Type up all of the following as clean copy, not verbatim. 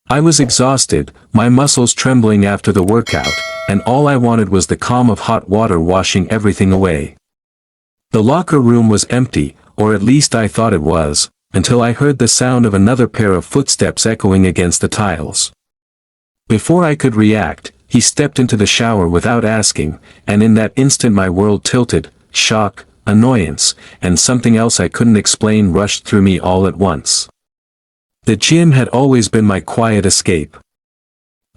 I was exhausted, my muscles trembling after the workout, and all I wanted was the calm of hot water washing everything away. The locker room was empty, or at least I thought it was, until I heard the sound of another pair of footsteps echoing against the tiles. Before I could react, he stepped into the shower without asking, and in that instant my world tilted. Shock, annoyance, and something else I couldn't explain rushed through me all at once. The gym had always been my quiet escape.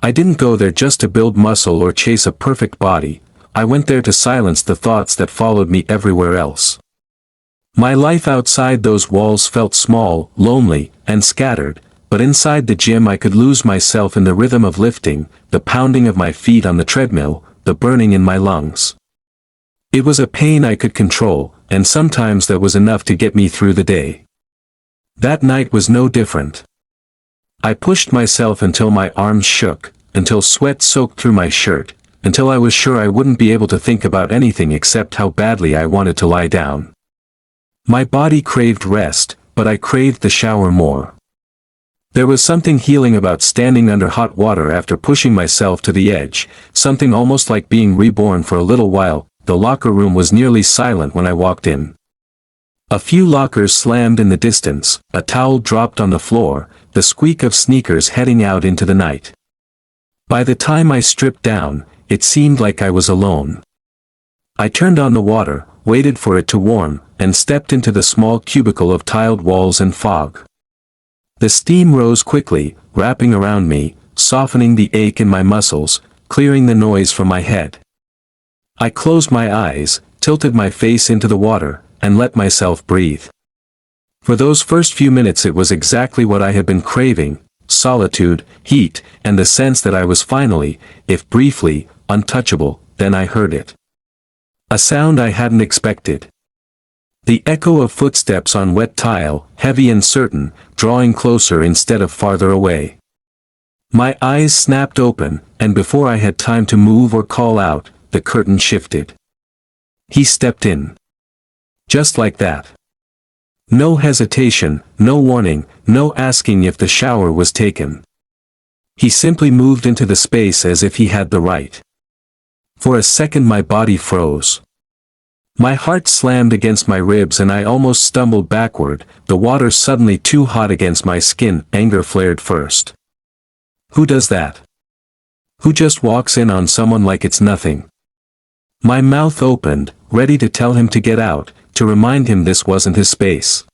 I didn't go there just to build muscle or chase a perfect body, I went there to silence the thoughts that followed me everywhere else. My life outside those walls felt small, lonely, and scattered, but inside the gym I could lose myself in the rhythm of lifting, the pounding of my feet on the treadmill, the burning in my lungs. It was a pain I could control, and sometimes that was enough to get me through the day. That night was no different. I pushed myself until my arms shook, until sweat soaked through my shirt, until I was sure I wouldn't be able to think about anything except how badly I wanted to lie down. My body craved rest, but I craved the shower more. There was something healing about standing under hot water after pushing myself to the edge, something almost like being reborn for a little while. The locker room was nearly silent when I walked in. A few lockers slammed in the distance, a towel dropped on the floor, the squeak of sneakers heading out into the night. By the time I stripped down, it seemed like I was alone. I turned on the water, waited for it to warm, and stepped into the small cubicle of tiled walls and fog. The steam rose quickly, wrapping around me, softening the ache in my muscles, clearing the noise from my head. I closed my eyes, tilted my face into the water, and let myself breathe. For those first few minutes it was exactly what I had been craving: solitude, heat, and the sense that I was finally, if briefly, untouchable. Then I heard it. A sound I hadn't expected. The echo of footsteps on wet tile, heavy and certain, drawing closer instead of farther away. My eyes snapped open, and before I had time to move or call out, the curtain shifted. He stepped in. Just like that. No hesitation, no warning, no asking if the shower was taken. He simply moved into the space as if he had the right. For a second my body froze. My heart slammed against my ribs and I almost stumbled backward, the water suddenly too hot against my skin. Anger flared first. Who does that? Who just walks in on someone like it's nothing? My mouth opened, ready to tell him to get out, to remind him this wasn't his space.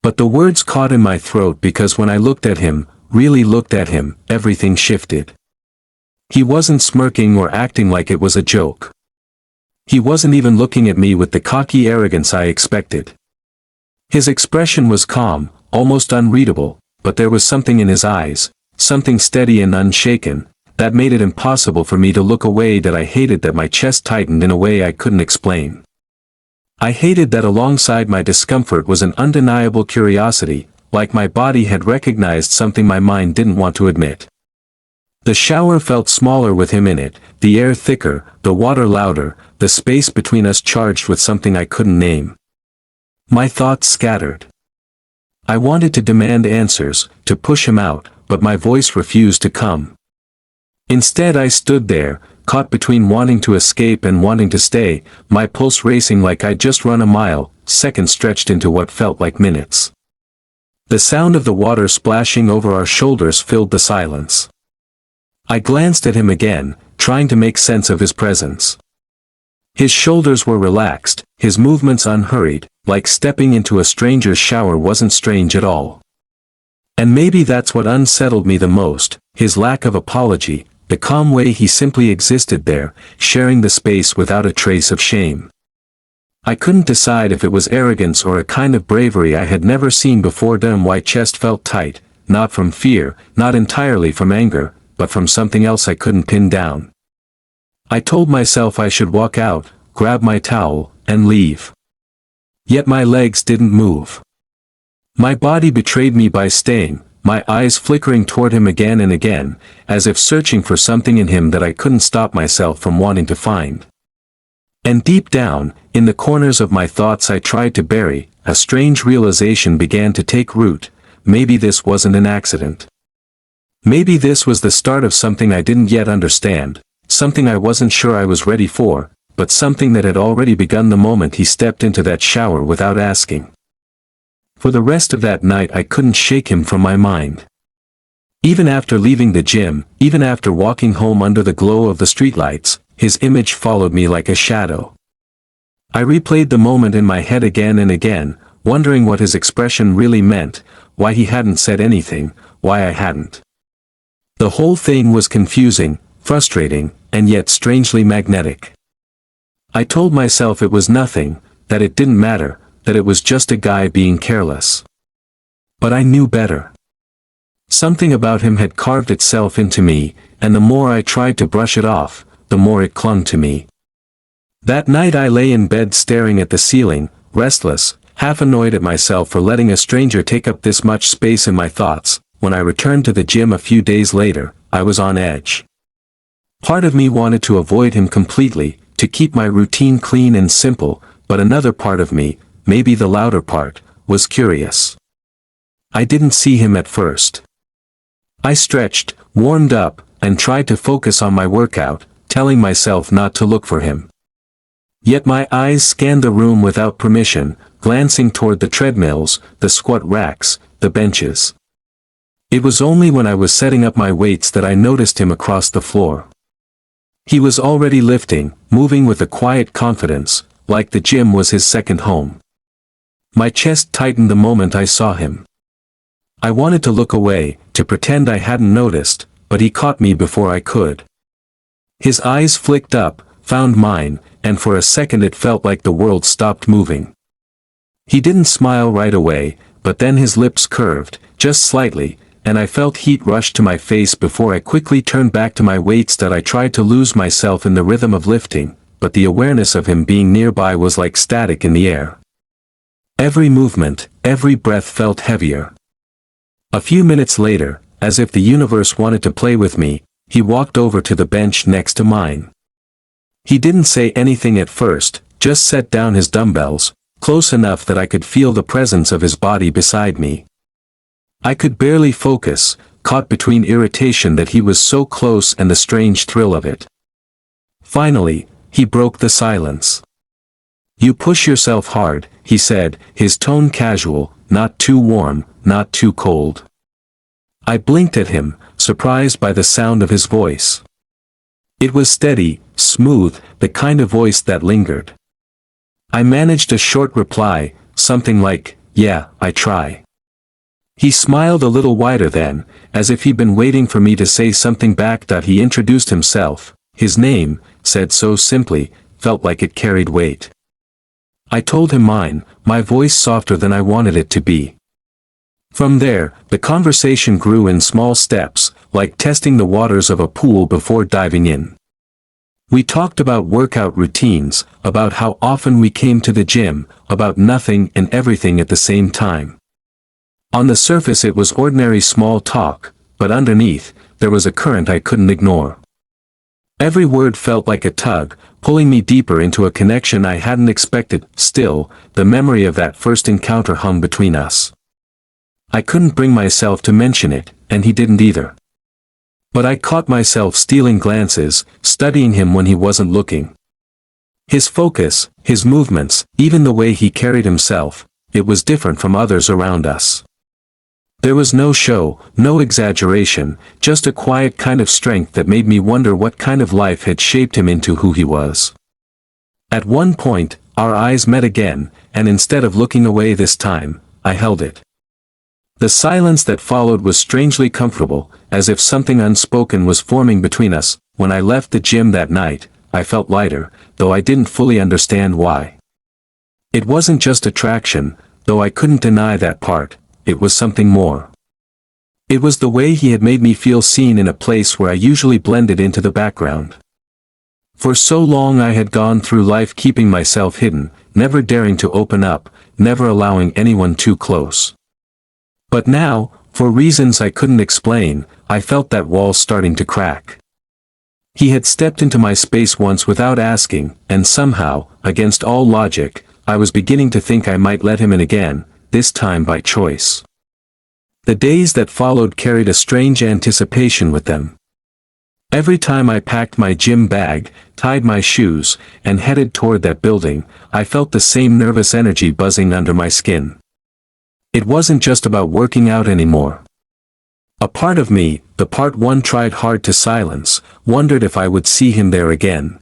But the words caught in my throat because when I looked at him, really looked at him, everything shifted. He wasn't smirking or acting like it was a joke. He wasn't even looking at me with the cocky arrogance I expected. His expression was calm, almost unreadable, but there was something in his eyes, something steady and unshaken, that made it impossible for me to look away. That I hated that my chest tightened in a way I couldn't explain. I hated that alongside my discomfort was an undeniable curiosity, like my body had recognized something my mind didn't want to admit. The shower felt smaller with him in it, the air thicker, the water louder, the space between us charged with something I couldn't name. My thoughts scattered. I wanted to demand answers, to push him out, but my voice refused to come. Instead I stood there, caught between wanting to escape and wanting to stay, my pulse racing like I'd just run a mile, seconds stretched into what felt like minutes. The sound of the water splashing over our shoulders filled the silence. I glanced at him again, trying to make sense of his presence. His shoulders were relaxed, his movements unhurried, like stepping into a stranger's shower wasn't strange at all. And maybe that's what unsettled me the most, his lack of apology, the calm way he simply existed there, sharing the space without a trace of shame. I couldn't decide if it was arrogance or a kind of bravery I had never seen before. My chest felt tight, not from fear, not entirely from anger, but from something else I couldn't pin down. I told myself I should walk out, grab my towel, and leave. Yet my legs didn't move. My body betrayed me by staying, my eyes flickering toward him again and again, as if searching for something in him that I couldn't stop myself from wanting to find. And deep down, in the corners of my thoughts I tried to bury, a strange realization began to take root: maybe this wasn't an accident. Maybe this was the start of something I didn't yet understand, something I wasn't sure I was ready for, but something that had already begun the moment he stepped into that shower without asking. For the rest of that night I couldn't shake him from my mind. Even after leaving the gym, even after walking home under the glow of the streetlights, his image followed me like a shadow. I replayed the moment in my head again and again, wondering what his expression really meant, why he hadn't said anything, why I hadn't. The whole thing was confusing, frustrating, and yet strangely magnetic. I told myself it was nothing, that it didn't matter, that it was just a guy being careless. But I knew better. Something about him had carved itself into me, and the more I tried to brush it off, the more it clung to me. That night I lay in bed staring at the ceiling, restless, half annoyed at myself for letting a stranger take up this much space in my thoughts. When I returned to the gym a few days later, I was on edge. Part of me wanted to avoid him completely, to keep my routine clean and simple, but another part of me, maybe the louder part, was curious. I didn't see him at first. I stretched, warmed up, and tried to focus on my workout, telling myself not to look for him. Yet my eyes scanned the room without permission, glancing toward the treadmills, the squat racks, the benches. It was only when I was setting up my weights that I noticed him across the floor. He was already lifting, moving with a quiet confidence, like the gym was his second home. My chest tightened the moment I saw him. I wanted to look away, to pretend I hadn't noticed, but he caught me before I could. His eyes flicked up, found mine, and for a second it felt like the world stopped moving. He didn't smile right away, but then his lips curved, just slightly, and I felt heat rush to my face before I quickly turned back to my weights that I tried to lose myself in the rhythm of lifting, but the awareness of him being nearby was like static in the air. Every movement, every breath felt heavier. A few minutes later, as if the universe wanted to play with me, he walked over to the bench next to mine. He didn't say anything at first, just set down his dumbbells, close enough that I could feel the presence of his body beside me. I could barely focus, caught between irritation that he was so close and the strange thrill of it. Finally, he broke the silence. "You push yourself hard," he said, his tone casual, not too warm, not too cold. I blinked at him, surprised by the sound of his voice. It was steady, smooth, the kind of voice that lingered. I managed a short reply, something like, "Yeah, I try." He smiled a little wider then, as if he'd been waiting for me to say something back. He introduced himself. His name, said so simply, felt like it carried weight. I told him mine, my voice softer than I wanted it to be. From there, the conversation grew in small steps, like testing the waters of a pool before diving in. We talked about workout routines, about how often we came to the gym, about nothing and everything at the same time. On the surface it was ordinary small talk, but underneath, there was a current I couldn't ignore. Every word felt like a tug, pulling me deeper into a connection I hadn't expected. Still, the memory of that first encounter hung between us. I couldn't bring myself to mention it, and he didn't either. But I caught myself stealing glances, studying him when he wasn't looking. His focus, his movements, even the way he carried himself, it was different from others around us. There was no show, no exaggeration, just a quiet kind of strength that made me wonder what kind of life had shaped him into who he was. At one point, our eyes met again, and instead of looking away this time, I held it. The silence that followed was strangely comfortable, as if something unspoken was forming between us. When I left the gym that night, I felt lighter, though I didn't fully understand why. It wasn't just attraction, though I couldn't deny that part, it was something more. It was the way he had made me feel seen in a place where I usually blended into the background. For so long I had gone through life keeping myself hidden, never daring to open up, never allowing anyone too close. But now, for reasons I couldn't explain, I felt that wall starting to crack. He had stepped into my space once without asking, and somehow, against all logic, I was beginning to think I might let him in again, this time by choice. The days that followed carried a strange anticipation with them. Every time I packed my gym bag, tied my shoes, and headed toward that building, I felt the same nervous energy buzzing under my skin. It wasn't just about working out anymore. A part of me, the part one tried hard to silence, wondered if I would see him there again.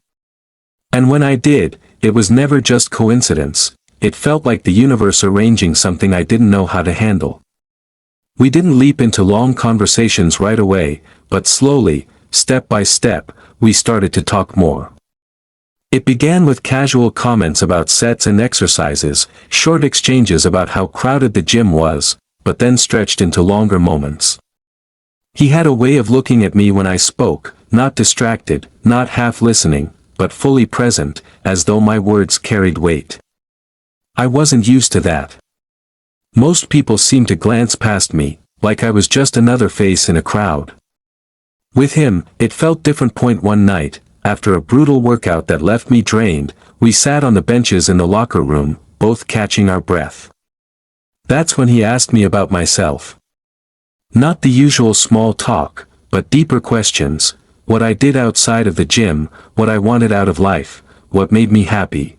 And when I did, it was never just coincidence, it felt like the universe arranging something I didn't know how to handle. We didn't leap into long conversations right away, but slowly, step by step, we started to talk more. It began with casual comments about sets and exercises, short exchanges about how crowded the gym was, but then stretched into longer moments. He had a way of looking at me when I spoke, not distracted, not half listening, but fully present, as though my words carried weight. I wasn't used to that. Most people seemed to glance past me, like I was just another face in a crowd. With him, it felt different. One night, after a brutal workout that left me drained, we sat on the benches in the locker room, both catching our breath. That's when he asked me about myself. Not the usual small talk, but deeper questions, what I did outside of the gym, what I wanted out of life, what made me happy.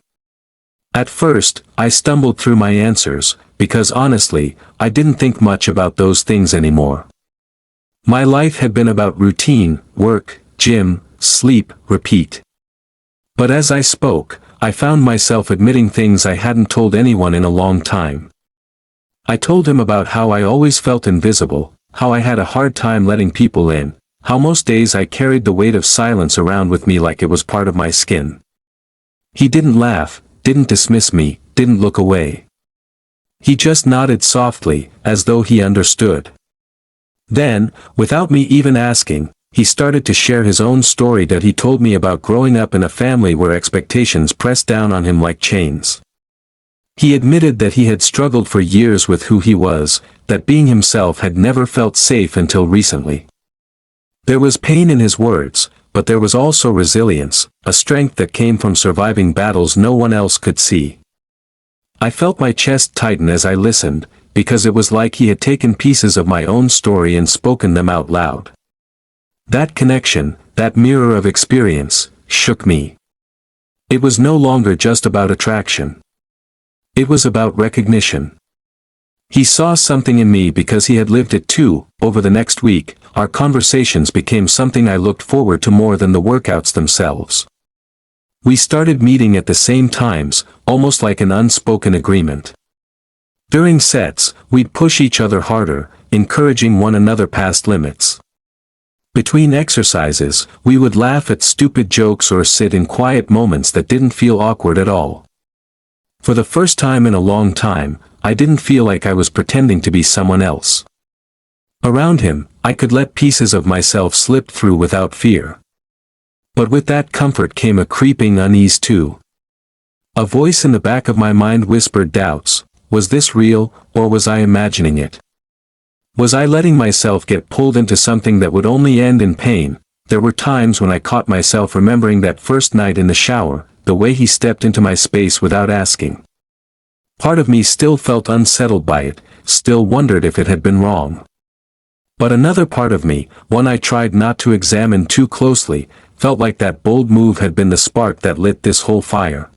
At first, I stumbled through my answers, because honestly, I didn't think much about those things anymore. My life had been about routine, work, gym, sleep, repeat. But as I spoke, I found myself admitting things I hadn't told anyone in a long time. I told him about how I always felt invisible, how I had a hard time letting people in, how most days I carried the weight of silence around with me like it was part of my skin. He didn't laugh, didn't dismiss me, didn't look away. He just nodded softly, as though he understood. Then, without me even asking, he started to share his own story that he told me about growing up in a family where expectations pressed down on him like chains. He admitted that he had struggled for years with who he was, that being himself had never felt safe until recently. There was pain in his words, but there was also resilience, a strength that came from surviving battles no one else could see. I felt my chest tighten as I listened, because it was like he had taken pieces of my own story and spoken them out loud. That connection, that mirror of experience, shook me. It was no longer just about attraction. It was about recognition. He saw something in me because he had lived it too. Over the next week, our conversations became something I looked forward to more than the workouts themselves. We started meeting at the same times, almost like an unspoken agreement. During sets, we'd push each other harder, encouraging one another past limits. Between exercises, we would laugh at stupid jokes or sit in quiet moments that didn't feel awkward at all. For the first time in a long time, I didn't feel like I was pretending to be someone else. Around him, I could let pieces of myself slip through without fear. But with that comfort came a creeping unease too. A voice in the back of my mind whispered doubts. Was this real, or was I imagining it? Was I letting myself get pulled into something that would only end in pain? There were times when I caught myself remembering that first night in the shower, the way he stepped into my space without asking. Part of me still felt unsettled by it, still wondered if it had been wrong. But another part of me, one I tried not to examine too closely, felt like that bold move had been the spark that lit this whole fire.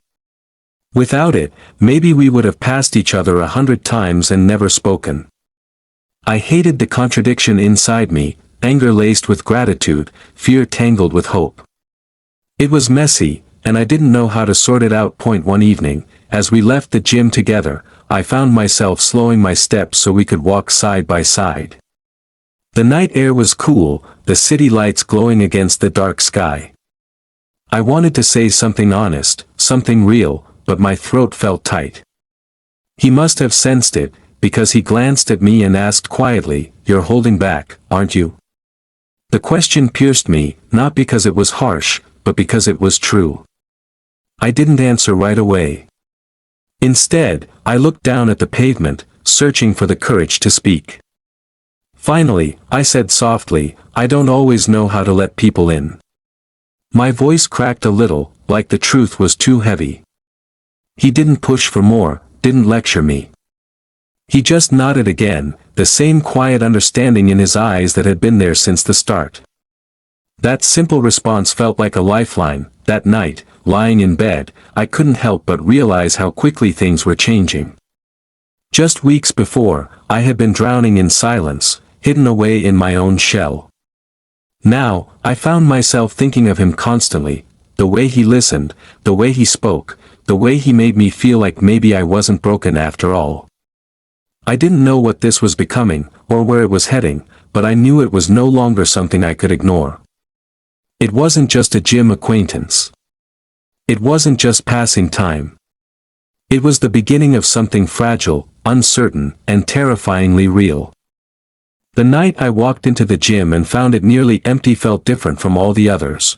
Without it, maybe we would have passed each other 100 times and never spoken. I hated the contradiction inside me, anger laced with gratitude, fear tangled with hope. It was messy, and I didn't know how to sort it out. One evening, as we left the gym together, I found myself slowing my steps so we could walk side by side. The night air was cool, the city lights glowing against the dark sky. I wanted to say something honest, something real, but my throat felt tight. He must have sensed it, because he glanced at me and asked quietly, "You're holding back, aren't you?" The question pierced me, not because it was harsh, but because it was true. I didn't answer right away. Instead, I looked down at the pavement, searching for the courage to speak. Finally, I said softly, "I don't always know how to let people in." My voice cracked a little, like the truth was too heavy. He didn't push for more, didn't lecture me. He just nodded again, the same quiet understanding in his eyes that had been there since the start. That simple response felt like a lifeline. That night, lying in bed, I couldn't help but realize how quickly things were changing. Just weeks before, I had been drowning in silence, hidden away in my own shell. Now, I found myself thinking of him constantly, the way he listened, the way he spoke, the way he made me feel like maybe I wasn't broken after all. I didn't know what this was becoming, or where it was heading, but I knew it was no longer something I could ignore. It wasn't just a gym acquaintance. It wasn't just passing time. It was the beginning of something fragile, uncertain, and terrifyingly real. The night I walked into the gym and found it nearly empty felt different from all the others.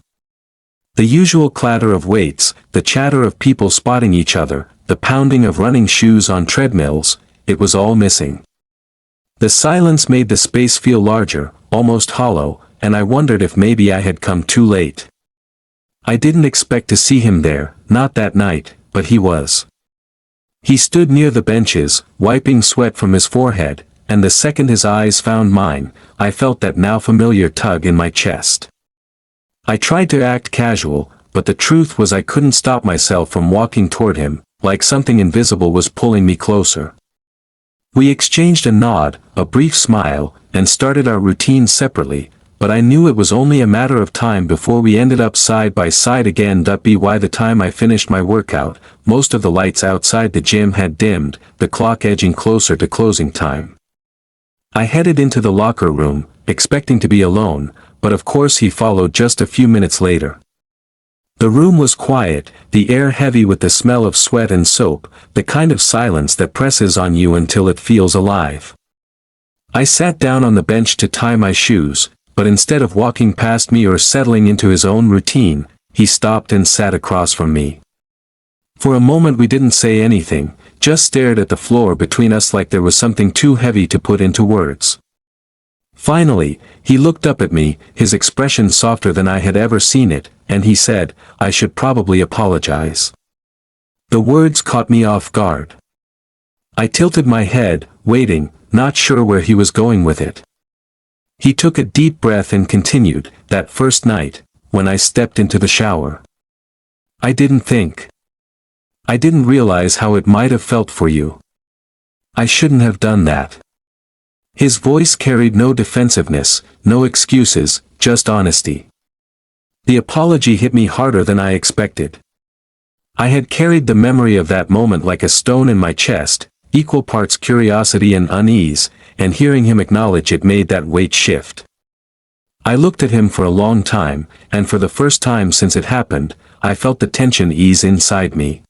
The usual clatter of weights, the chatter of people spotting each other, the pounding of running shoes on treadmills, it was all missing. The silence made the space feel larger, almost hollow, and I wondered if maybe I had come too late. I didn't expect to see him there, not that night, but he was. He stood near the benches, wiping sweat from his forehead, and the second his eyes found mine, I felt that now familiar tug in my chest. I tried to act casual, but the truth was I couldn't stop myself from walking toward him, like something invisible was pulling me closer. We exchanged a nod, a brief smile, and started our routine separately, but I knew it was only a matter of time before we ended up side by side again. By the time I finished my workout, most of the lights outside the gym had dimmed, the clock edging closer to closing time. I headed into the locker room, expecting to be alone, but of course he followed just a few minutes later. The room was quiet, the air heavy with the smell of sweat and soap, the kind of silence that presses on you until it feels alive. I sat down on the bench to tie my shoes, but instead of walking past me or settling into his own routine, he stopped and sat across from me. For a moment we didn't say anything, just stared at the floor between us like there was something too heavy to put into words. Finally, he looked up at me, his expression softer than I had ever seen it, and he said, "I should probably apologize." The words caught me off guard. I tilted my head, waiting, not sure where he was going with it. He took a deep breath and continued, "That first night, when I stepped into the shower. I didn't think. I didn't realize how it might have felt for you. I shouldn't have done that." His voice carried no defensiveness, no excuses, just honesty. The apology hit me harder than I expected. I had carried the memory of that moment like a stone in my chest, equal parts curiosity and unease, and hearing him acknowledge it made that weight shift. I looked at him for a long time, and for the first time since it happened, I felt the tension ease inside me.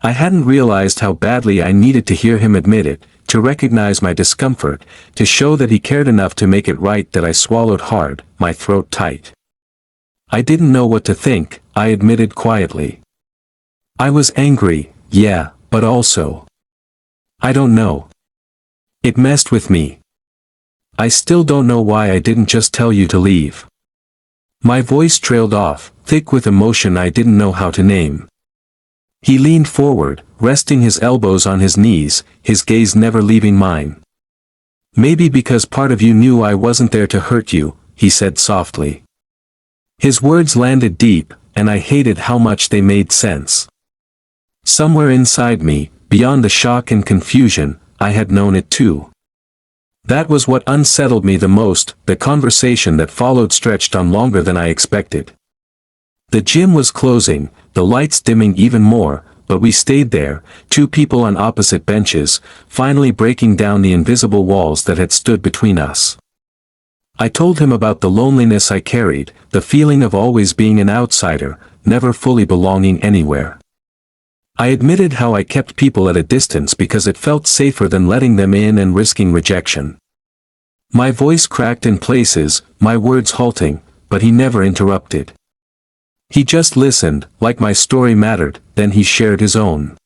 I hadn't realized how badly I needed to hear him admit it, to recognize my discomfort, to show that he cared enough to make it right. That I swallowed hard, my throat tight. I didn't know what to think, I admitted quietly. I was angry, yeah, but also, I don't know. It messed with me. I still don't know why I didn't just tell you to leave. My voice trailed off, thick with emotion I didn't know how to name. He leaned forward, resting his elbows on his knees, his gaze never leaving mine. "Maybe because part of you knew I wasn't there to hurt you," he said softly. His words landed deep, and I hated how much they made sense. Somewhere inside me, beyond the shock and confusion, I had known it too. That was what unsettled me the most. The conversation that followed stretched on longer than I expected. The gym was closing, the lights dimming even more, but we stayed there, two people on opposite benches, finally breaking down the invisible walls that had stood between us. I told him about the loneliness I carried, the feeling of always being an outsider, never fully belonging anywhere. I admitted how I kept people at a distance because it felt safer than letting them in and risking rejection. My voice cracked in places, my words halting, but he never interrupted. He just listened, like my story mattered, then he shared his own.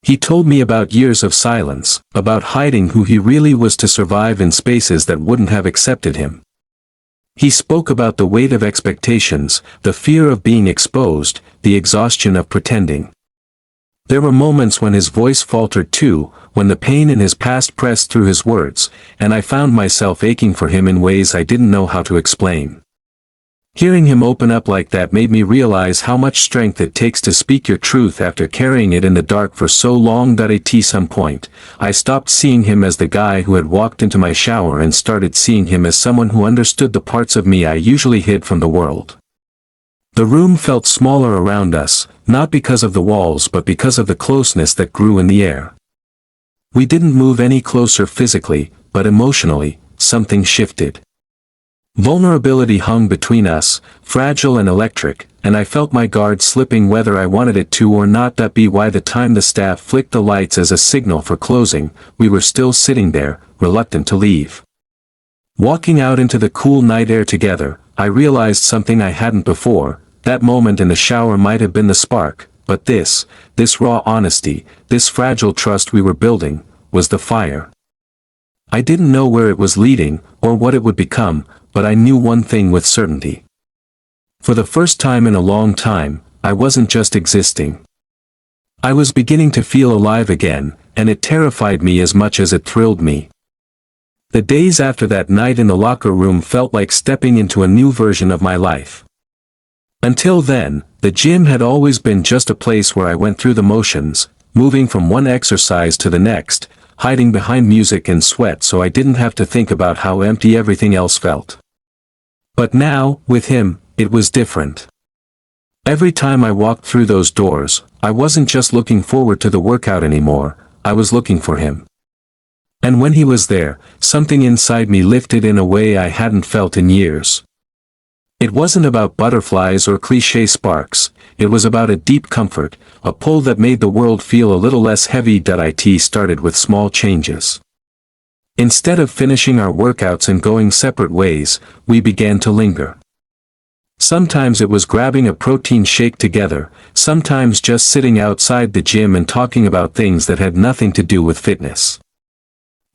He told me about years of silence, about hiding who he really was to survive in spaces that wouldn't have accepted him. He spoke about the weight of expectations, the fear of being exposed, the exhaustion of pretending. There were moments when his voice faltered too, when the pain in his past pressed through his words, and I found myself aching for him in ways I didn't know how to explain. Hearing him open up like that made me realize how much strength it takes to speak your truth after carrying it in the dark for so long. At some point, I stopped seeing him as the guy who had walked into my shower and started seeing him as someone who understood the parts of me I usually hid from the world. The room felt smaller around us, not because of the walls but because of the closeness that grew in the air. We didn't move any closer physically, but emotionally, something shifted. Vulnerability hung between us, fragile and electric, and I felt my guard slipping whether I wanted it to or not. By the time the staff flicked the lights as a signal for closing, we were still sitting there, reluctant to leave. Walking out into the cool night air together, I realized something I hadn't before. That moment in the shower might have been the spark, but this raw honesty, this fragile trust we were building, was the fire. I didn't know where it was leading, or what it would become, but I knew one thing with certainty. For the first time in a long time, I wasn't just existing. I was beginning to feel alive again, and it terrified me as much as it thrilled me. The days after that night in the locker room felt like stepping into a new version of my life. Until then, the gym had always been just a place where I went through the motions, moving from one exercise to the next, hiding behind music and sweat so I didn't have to think about how empty everything else felt. But now, with him, it was different. Every time I walked through those doors, I wasn't just looking forward to the workout anymore, I was looking for him. And when he was there, something inside me lifted in a way I hadn't felt in years. It wasn't about butterflies or cliché sparks, it was about a deep comfort, a pull that made the world feel a little less heavy. It started with small changes. Instead of finishing our workouts and going separate ways, we began to linger. Sometimes it was grabbing a protein shake together, sometimes just sitting outside the gym and talking about things that had nothing to do with fitness.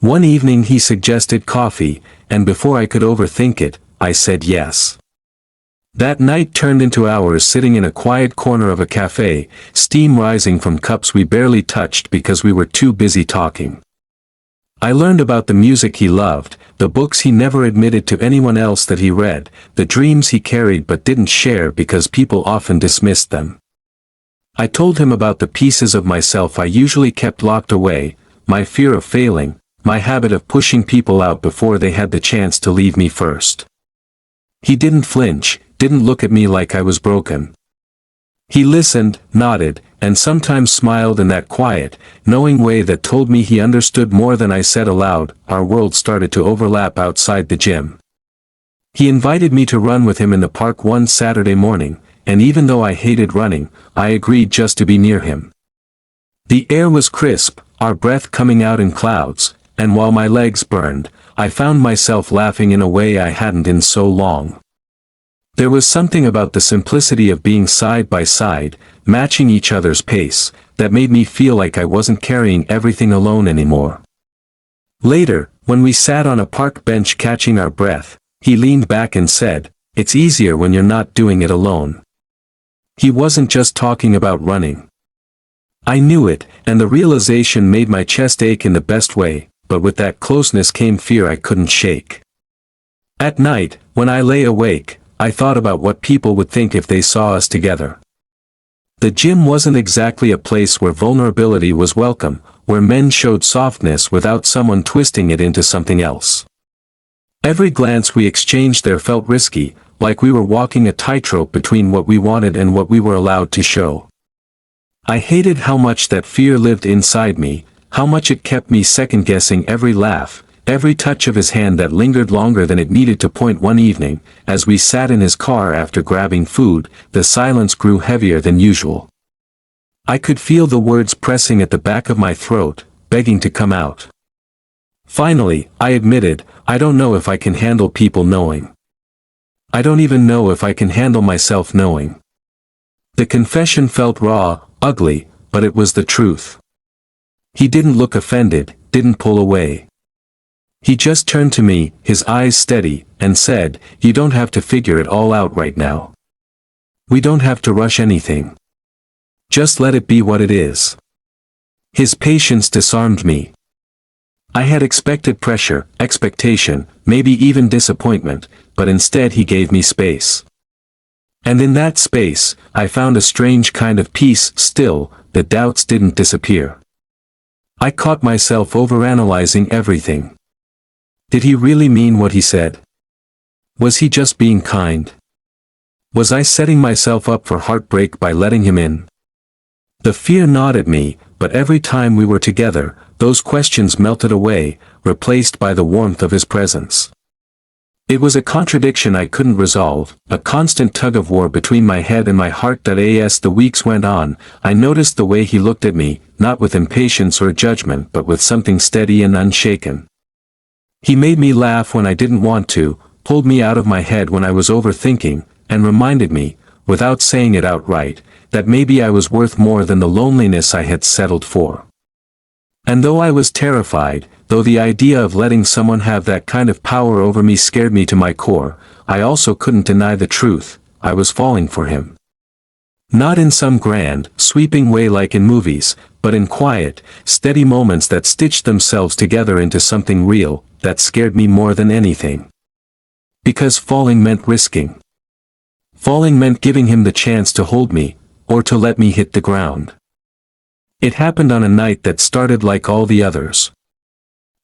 One evening he suggested coffee, and before I could overthink it, I said yes. That night turned into hours sitting in a quiet corner of a cafe, steam rising from cups we barely touched because we were too busy talking. I learned about the music he loved, the books he never admitted to anyone else that he read, the dreams he carried but didn't share because people often dismissed them. I told him about the pieces of myself I usually kept locked away, my fear of failing, my habit of pushing people out before they had the chance to leave me first. He didn't flinch, didn't look at me like I was broken. He listened, nodded, and sometimes smiled in that quiet, knowing way that told me he understood more than I said aloud. Our world started to overlap outside the gym. He invited me to run with him in the park one Saturday morning, and even though I hated running, I agreed just to be near him. The air was crisp, our breath coming out in clouds, and while my legs burned, I found myself laughing in a way I hadn't in so long. There was something about the simplicity of being side by side, matching each other's pace, that made me feel like I wasn't carrying everything alone anymore. Later, when we sat on a park bench catching our breath, he leaned back and said, "It's easier when you're not doing it alone." He wasn't just talking about running. I knew it, and the realization made my chest ache in the best way, but with that closeness came fear I couldn't shake. At night, when I lay awake, I thought about what people would think if they saw us together. The gym wasn't exactly a place where vulnerability was welcome, where men showed softness without someone twisting it into something else. Every glance we exchanged there felt risky, like we were walking a tightrope between what we wanted and what we were allowed to show. I hated how much that fear lived inside me, how much it kept me second-guessing every laugh, every touch of his hand that lingered longer than it needed to. One evening, as we sat in his car after grabbing food, the silence grew heavier than usual. I could feel the words pressing at the back of my throat, begging to come out. Finally, I admitted, "I don't know if I can handle people knowing. I don't even know if I can handle myself knowing." The confession felt raw, ugly, but it was the truth. He didn't look offended, didn't pull away. He just turned to me, his eyes steady, and said, "You don't have to figure it all out right now. We don't have to rush anything. Just let it be what it is." His patience disarmed me. I had expected pressure, expectation, maybe even disappointment, but instead he gave me space. And in that space, I found a strange kind of peace. Still, the doubts didn't disappear. I caught myself overanalyzing everything. Did he really mean what he said? Was he just being kind? Was I setting myself up for heartbreak by letting him in? The fear gnawed at me, but every time we were together, those questions melted away, replaced by the warmth of his presence. It was a contradiction I couldn't resolve, a constant tug-of-war between my head and my heart. As the weeks went on, I noticed the way he looked at me, not with impatience or judgment but with something steady and unshaken. He made me laugh when I didn't want to, pulled me out of my head when I was overthinking, and reminded me, without saying it outright, that maybe I was worth more than the loneliness I had settled for. And though I was terrified, though the idea of letting someone have that kind of power over me scared me to my core, I also couldn't deny the truth: I was falling for him. Not in some grand, sweeping way like in movies, but in quiet, steady moments that stitched themselves together into something real, that scared me more than anything. Because falling meant risking. Falling meant giving him the chance to hold me, or to let me hit the ground. It happened on a night that started like all the others.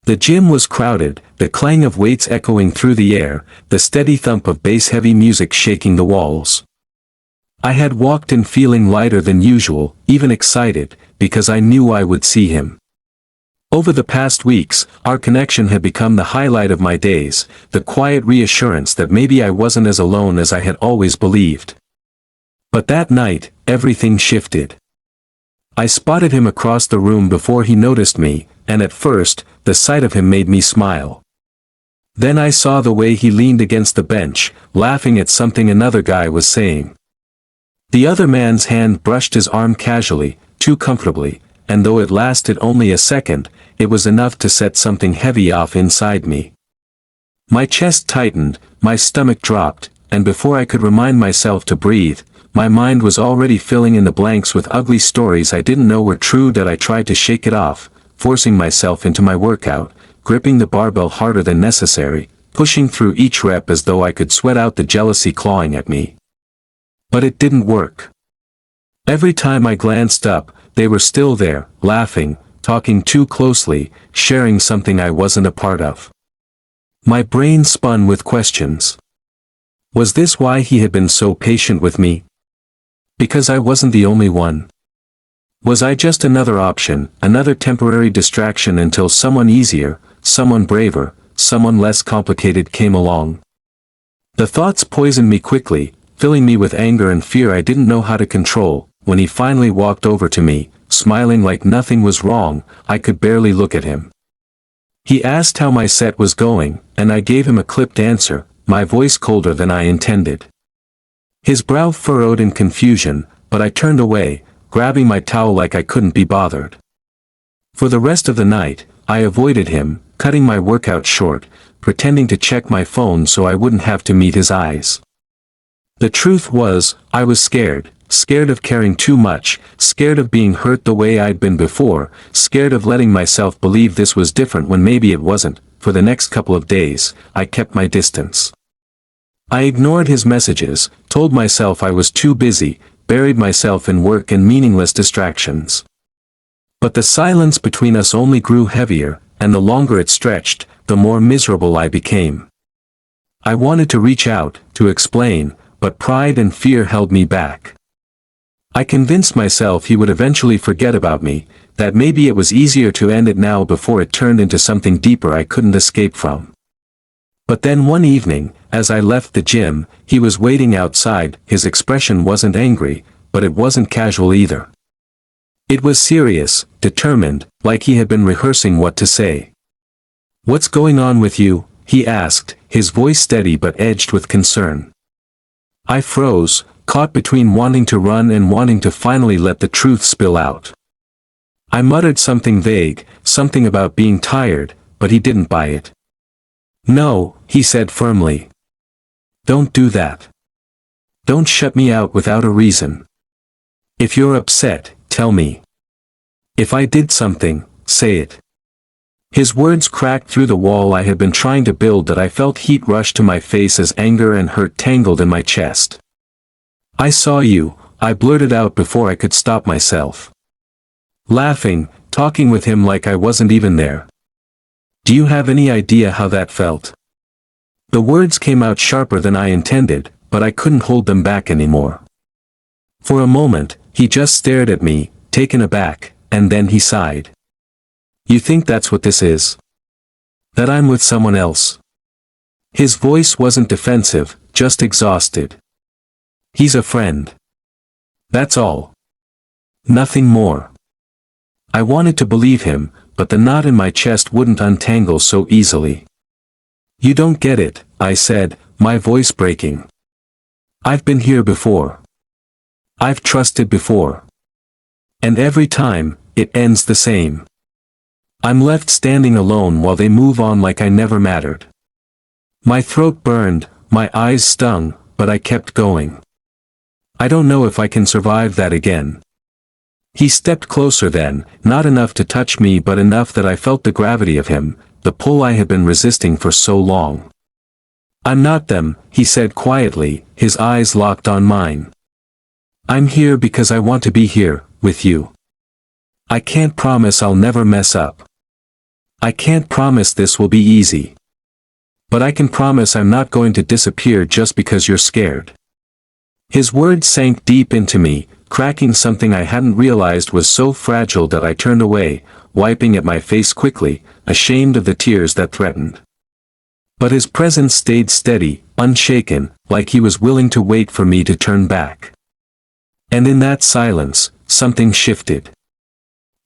The gym was crowded, the clang of weights echoing through the air, the steady thump of bass-heavy music shaking the walls. I had walked in feeling lighter than usual, even excited, because I knew I would see him. Over the past weeks, our connection had become the highlight of my days, the quiet reassurance that maybe I wasn't as alone as I had always believed. But that night, everything shifted. I spotted him across the room before he noticed me, and at first, the sight of him made me smile. Then I saw the way he leaned against the bench, laughing at something another guy was saying. The other man's hand brushed his arm casually, too comfortably, and though it lasted only a second, it was enough to set something heavy off inside me. My chest tightened, my stomach dropped, and before I could remind myself to breathe, my mind was already filling in the blanks with ugly stories I didn't know were true. I tried to shake it off, forcing myself into my workout, gripping the barbell harder than necessary, pushing through each rep as though I could sweat out the jealousy clawing at me. But it didn't work. Every time I glanced up, they were still there, laughing, talking too closely, sharing something I wasn't a part of. My brain spun with questions. Was this why he had been so patient with me? Because I wasn't the only one. Was I just another option, another temporary distraction until someone easier, someone braver, someone less complicated came along? The thoughts poisoned me quickly, filling me with anger and fear I didn't know how to control. When he finally walked over to me, smiling like nothing was wrong, I could barely look at him. He asked how my set was going, and I gave him a clipped answer, my voice colder than I intended. His brow furrowed in confusion, but I turned away, grabbing my towel like I couldn't be bothered. For the rest of the night, I avoided him, cutting my workout short, pretending to check my phone so I wouldn't have to meet his eyes. The truth was, I was scared of caring too much, scared of being hurt the way I'd been before, scared of letting myself believe this was different when maybe it wasn't. For the next couple of days, I kept my distance. I ignored his messages, told myself I was too busy, buried myself in work and meaningless distractions. But the silence between us only grew heavier, and the longer it stretched, the more miserable I became. I wanted to reach out, to explain, but pride and fear held me back. I convinced myself he would eventually forget about me, that maybe it was easier to end it now before it turned into something deeper I couldn't escape from. But then one evening, as I left the gym, he was waiting outside. His expression wasn't angry, but it wasn't casual either. It was serious, determined, like he had been rehearsing what to say. "What's going on with you?" he asked, his voice steady but edged with concern. I froze, caught between wanting to run and wanting to finally let the truth spill out. I muttered something vague, something about being tired, but he didn't buy it. "No," he said firmly. "Don't do that. Don't shut me out without a reason. If you're upset, tell me. If I did something, say it. His words cracked through the wall I had been trying to build that I felt heat rush to my face as anger and hurt tangled in my chest. I saw you, I blurted out before I could stop myself. Laughing, talking with him like I wasn't even there. Do you have any idea how that felt? The words came out sharper than I intended, but I couldn't hold them back anymore. For a moment, he just stared at me, taken aback, and then he sighed. You think that's what this is? That I'm with someone else? His voice wasn't defensive, just exhausted. He's a friend. That's all. Nothing more. I wanted to believe him, but the knot in my chest wouldn't untangle so easily. You don't get it, I said, my voice breaking. I've been here before. I've trusted before. And every time, it ends the same. I'm left standing alone while they move on like I never mattered. My throat burned, my eyes stung, but I kept going. I don't know if I can survive that again. He stepped closer then, not enough to touch me but enough that I felt the gravity of him, the pull I had been resisting for so long. I'm not them, he said quietly, his eyes locked on mine. I'm here because I want to be here, with you. I can't promise I'll never mess up. I can't promise this will be easy. But I can promise I'm not going to disappear just because you're scared. His words sank deep into me, cracking something I hadn't realized was so fragile that I turned away, wiping at my face quickly, ashamed of the tears that threatened. But his presence stayed steady, unshaken, like he was willing to wait for me to turn back. And in that silence, something shifted.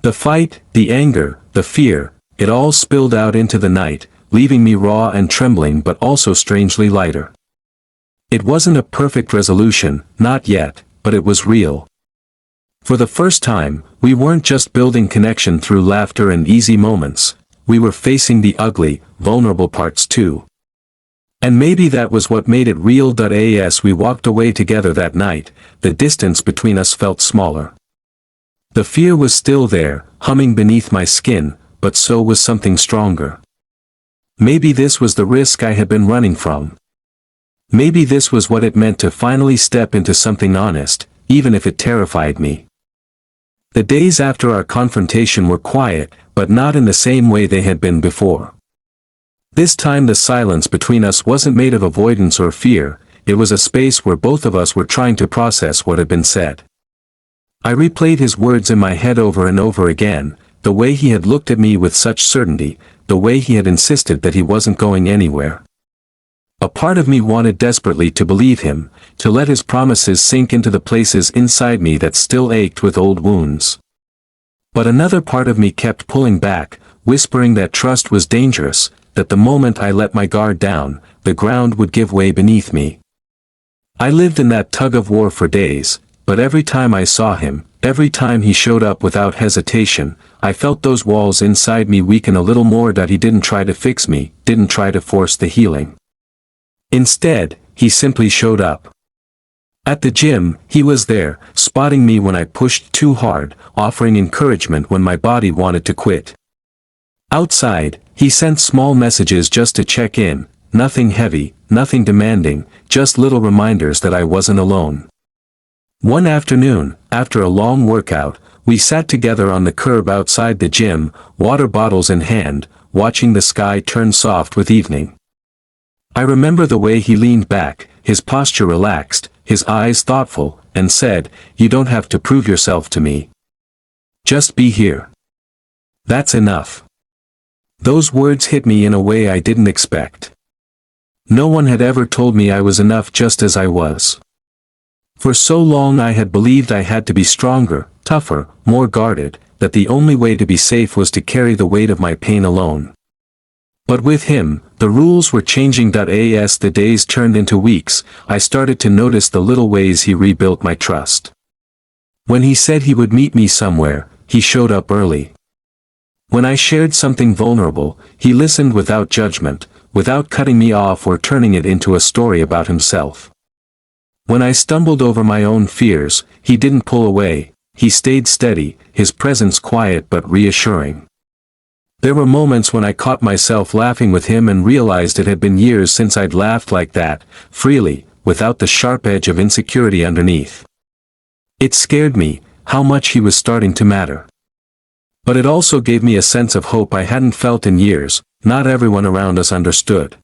The fight, the anger, the fear, it all spilled out into the night, leaving me raw and trembling but also strangely lighter. It wasn't a perfect resolution, not yet, but it was real. For the first time, we weren't just building connection through laughter and easy moments, we were facing the ugly, vulnerable parts too. And maybe that was what made it real. As we walked away together that night, the distance between us felt smaller. The fear was still there, humming beneath my skin, but so was something stronger. Maybe this was the risk I had been running from. Maybe this was what it meant to finally step into something honest, even if it terrified me. The days after our confrontation were quiet, but not in the same way they had been before. This time the silence between us wasn't made of avoidance or fear, it was a space where both of us were trying to process what had been said. I replayed his words in my head over and over again, the way he had looked at me with such certainty, the way he had insisted that he wasn't going anywhere. A part of me wanted desperately to believe him, to let his promises sink into the places inside me that still ached with old wounds. But another part of me kept pulling back, whispering that trust was dangerous, that the moment I let my guard down, the ground would give way beneath me. I lived in that tug-of-war for days, but every time I saw him, every time he showed up without hesitation, I felt those walls inside me weaken a little more. That he didn't try to fix me, didn't try to force the healing. Instead, he simply showed up. At the gym, he was there, spotting me when I pushed too hard, offering encouragement when my body wanted to quit. Outside, he sent small messages just to check in, nothing heavy, nothing demanding, just little reminders that I wasn't alone. One afternoon, after a long workout, we sat together on the curb outside the gym, water bottles in hand, watching the sky turn soft with evening. I remember the way he leaned back, his posture relaxed, his eyes thoughtful, and said, "You don't have to prove yourself to me. Just be here. That's enough." Those words hit me in a way I didn't expect. No one had ever told me I was enough just as I was. For so long I had believed I had to be stronger, tougher, more guarded, that the only way to be safe was to carry the weight of my pain alone. But with him, the rules were changing. As the days turned into weeks, I started to notice the little ways he rebuilt my trust. When he said he would meet me somewhere, he showed up early. When I shared something vulnerable, he listened without judgment, without cutting me off or turning it into a story about himself. When I stumbled over my own fears, he didn't pull away, He stayed steady, his presence quiet but reassuring. There were moments when I caught myself laughing with him and realized it had been years since I'd laughed like that, freely, without the sharp edge of insecurity underneath. It scared me, how much he was starting to matter. But it also gave me a sense of hope I hadn't felt in years. Not everyone around us understood.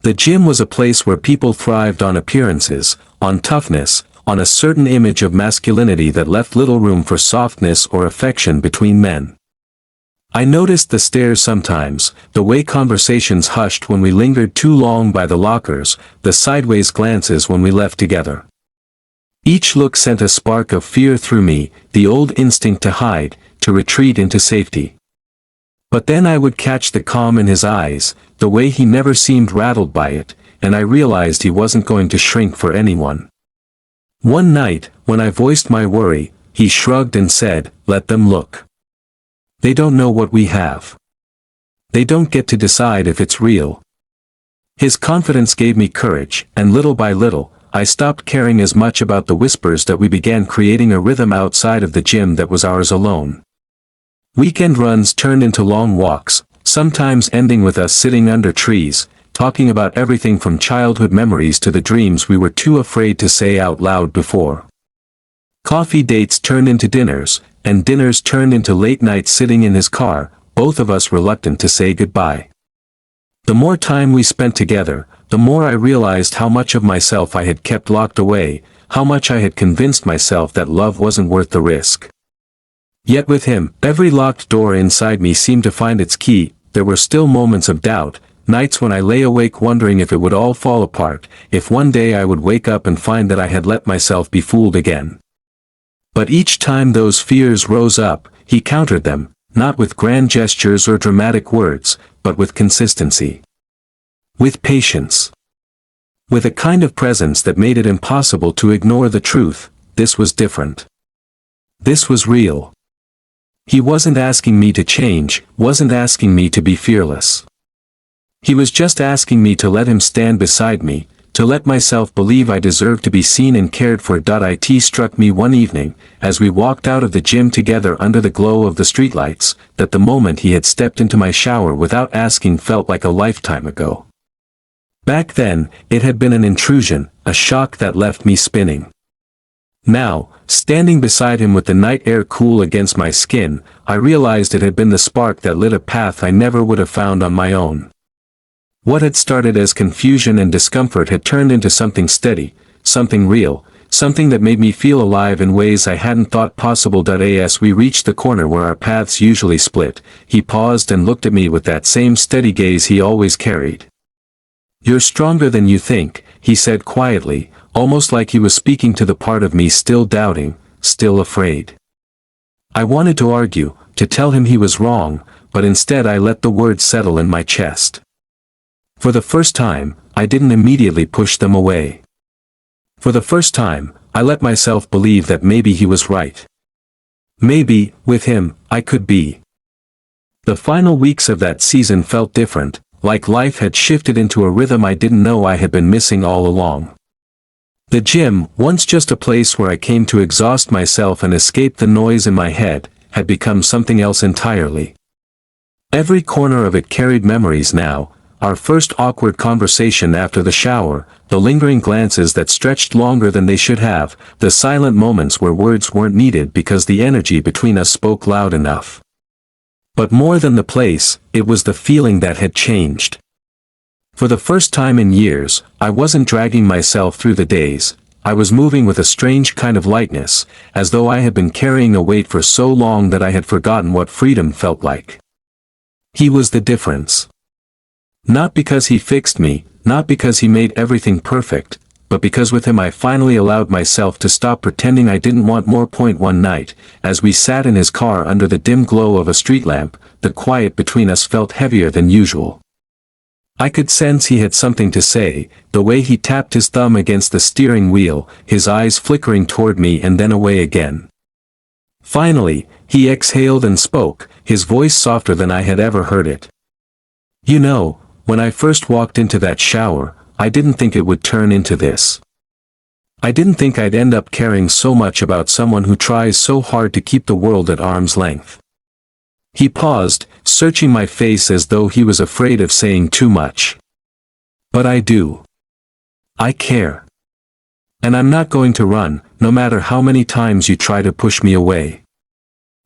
The gym was a place where people thrived on appearances, on toughness, on a certain image of masculinity that left little room for softness or affection between men. I noticed the stares sometimes, the way conversations hushed when we lingered too long by the lockers, the sideways glances when we left together. Each look sent a spark of fear through me, the old instinct to hide, to retreat into safety. But then I would catch the calm in his eyes, the way he never seemed rattled by it, and I realized he wasn't going to shrink for anyone. One night, when I voiced my worry, he shrugged and said, "Let them look. They don't know what we have. They don't get to decide if it's real." His confidence gave me courage, and little by little, I stopped caring as much about the whispers that we began creating a rhythm outside of the gym that was ours alone. Weekend runs turned into long walks, sometimes ending with us sitting under trees, talking about everything from childhood memories to the dreams we were too afraid to say out loud before. Coffee dates turned into dinners, and dinners turned into late nights sitting in his car, both of us reluctant to say goodbye. The more time we spent together, the more I realized how much of myself I had kept locked away, how much I had convinced myself that love wasn't worth the risk. Yet with him, every locked door inside me seemed to find its key. There were still moments of doubt, nights when I lay awake wondering if it would all fall apart, if one day I would wake up and find that I had let myself be fooled again. But each time those fears rose up, he countered them, not with grand gestures or dramatic words, but with consistency. With patience. With a kind of presence that made it impossible to ignore the truth. This was different. This was real. He wasn't asking me to change, wasn't asking me to be fearless. He was just asking me to let him stand beside me, to let myself believe I deserved to be seen and cared for. It struck me one evening, as we walked out of the gym together under the glow of the streetlights, that the moment he had stepped into my shower without asking felt like a lifetime ago. Back then, it had been an intrusion, a shock that left me spinning. Now, standing beside him with the night air cool against my skin, I realized it had been the spark that lit a path I never would have found on my own. What had started as confusion and discomfort had turned into something steady, something real, something that made me feel alive in ways I hadn't thought possible. As we reached the corner where our paths usually split, he paused and looked at me with that same steady gaze he always carried. "You're stronger than you think," he said quietly, almost like he was speaking to the part of me still doubting, still afraid. I wanted to argue, to tell him he was wrong, but instead I let the words settle in my chest. For the first time, I didn't immediately push them away. For the first time, I let myself believe that maybe he was right. Maybe, with him, I could be. The final weeks of that season felt different, like life had shifted into a rhythm I didn't know I had been missing all along. The gym, once just a place where I came to exhaust myself and escape the noise in my head, had become something else entirely. Every corner of it carried memories now, our first awkward conversation after the shower, the lingering glances that stretched longer than they should have, the silent moments where words weren't needed because the energy between us spoke loud enough. But more than the place, it was the feeling that had changed. For the first time in years, I wasn't dragging myself through the days, I was moving with a strange kind of lightness, as though I had been carrying a weight for so long that I had forgotten what freedom felt like. He was the difference. Not because he fixed me, not because he made everything perfect, but because with him I finally allowed myself to stop pretending I didn't want more. One night, as we sat in his car under the dim glow of a street lamp, the quiet between us felt heavier than usual. I could sense he had something to say, the way he tapped his thumb against the steering wheel, his eyes flickering toward me and then away again. Finally, he exhaled and spoke, his voice softer than I had ever heard it. "You know, when I first walked into that shower, I didn't think it would turn into this. I didn't think I'd end up caring so much about someone who tries so hard to keep the world at arm's length. He paused, searching my face as though he was afraid of saying too much. But I do. I care. And I'm not going to run, no matter how many times you try to push me away.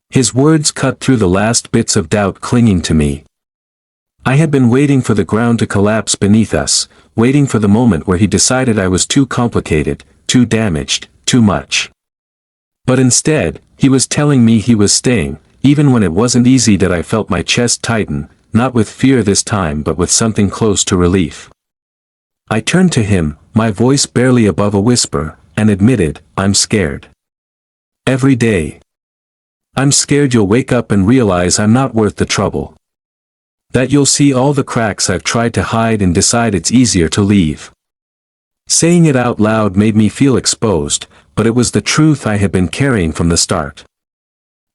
His words cut through the last bits of doubt clinging to me. I had been waiting for the ground to collapse beneath us, waiting for the moment where he decided I was too complicated, too damaged, too much. But instead, he was telling me he was staying, even when it wasn't easy. That I felt my chest tighten, not with fear this time but with something close to relief. I turned to him, my voice barely above a whisper, and admitted, I'm scared. Every day. I'm scared you'll wake up and realize I'm not worth the trouble. That you'll see all the cracks I've tried to hide and decide it's easier to leave. Saying it out loud made me feel exposed, but it was the truth I had been carrying from the start.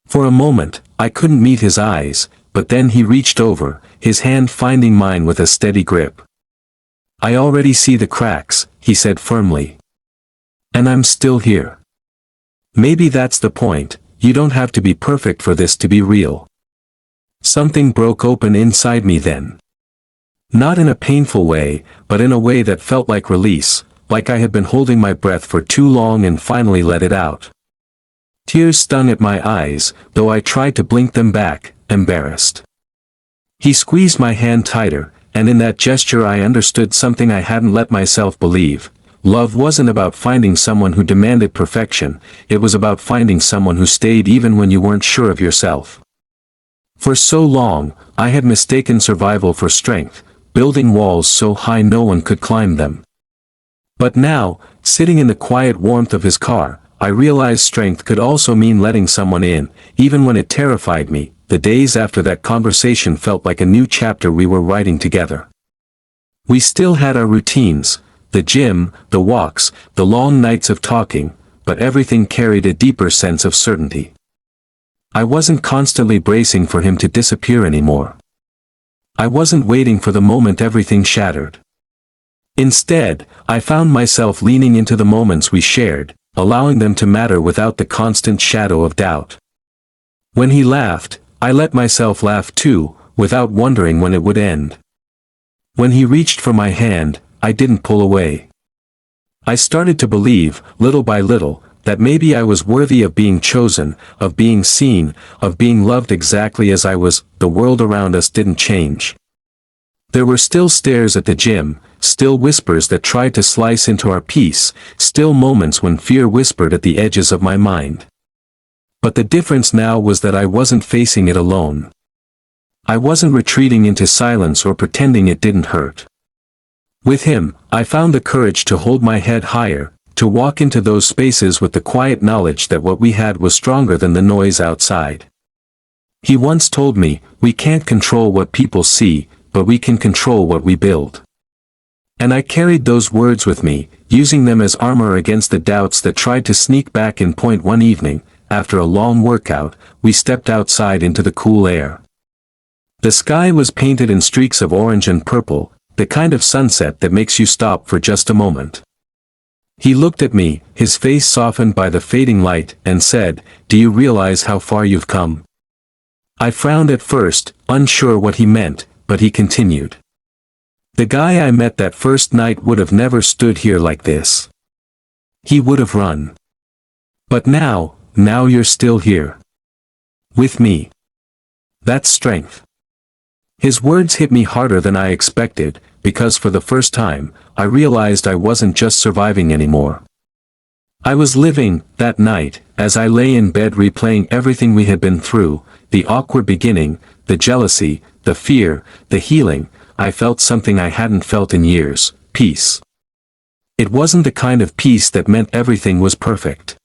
For a moment, I couldn't meet his eyes, but then he reached over, his hand finding mine with a steady grip. I already see the cracks, he said firmly. And I'm still here. Maybe that's the point, you don't have to be perfect for this to be real. Something broke open inside me then. Not in a painful way, but in a way that felt like release, like I had been holding my breath for too long and finally let it out. Tears stung at my eyes, though I tried to blink them back, embarrassed. He squeezed my hand tighter, and in that gesture I understood something I hadn't let myself believe. Love wasn't about finding someone who demanded perfection, it was about finding someone who stayed even when you weren't sure of yourself. For so long, I had mistaken survival for strength, building walls so high no one could climb them. But now, sitting in the quiet warmth of his car, I realized strength could also mean letting someone in, even when it terrified me. The days after that conversation felt like a new chapter we were writing together. We still had our routines, the gym, the walks, the long nights of talking, but everything carried a deeper sense of certainty. I wasn't constantly bracing for him to disappear anymore. I wasn't waiting for the moment everything shattered. Instead, I found myself leaning into the moments we shared, allowing them to matter without the constant shadow of doubt. When he laughed, I let myself laugh too, without wondering when it would end. When he reached for my hand, I didn't pull away. I started to believe, little by little, that maybe I was worthy of being chosen, of being seen, of being loved exactly as I was. The world around us didn't change. There were still stares at the gym, still whispers that tried to slice into our peace, still moments when fear whispered at the edges of my mind. But the difference now was that I wasn't facing it alone. I wasn't retreating into silence or pretending it didn't hurt. With him, I found the courage to hold my head higher, to walk into those spaces with the quiet knowledge that what we had was stronger than the noise outside. He once told me, we can't control what people see, but we can control what we build. And I carried those words with me, using them as armor against the doubts that tried to sneak back in. One evening, after a long workout, we stepped outside into the cool air. The sky was painted in streaks of orange and purple, the kind of sunset that makes you stop for just a moment. He looked at me, his face softened by the fading light, and said, "Do you realize how far you've come?" I frowned at first, unsure what he meant, but he continued. "The guy I met that first night would have never stood here like this. He would have run. But now you're still here. With me. That's strength." His words hit me harder than I expected, because for the first time, I realized I wasn't just surviving anymore. I was living. That night, as I lay in bed replaying everything we had been through, the awkward beginning, the jealousy, the fear, the healing, I felt something I hadn't felt in years: peace. It wasn't the kind of peace that meant everything was perfect.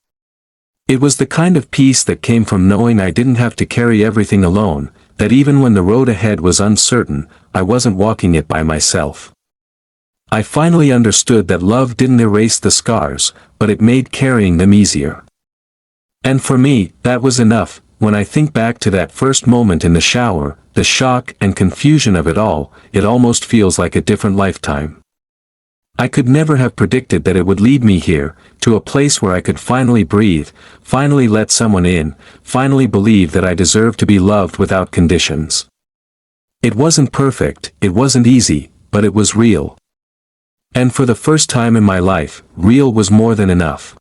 It was the kind of peace that came from knowing I didn't have to carry everything alone, that even when the road ahead was uncertain, I wasn't walking it by myself. I finally understood that love didn't erase the scars, but it made carrying them easier. And for me, that was enough. When I think back to that first moment in the shower, the shock and confusion of it all, it almost feels like a different lifetime. I could never have predicted that it would lead me here, to a place where I could finally breathe, finally let someone in, finally believe that I deserve to be loved without conditions. It wasn't perfect, it wasn't easy, but it was real. And for the first time in my life, real was more than enough.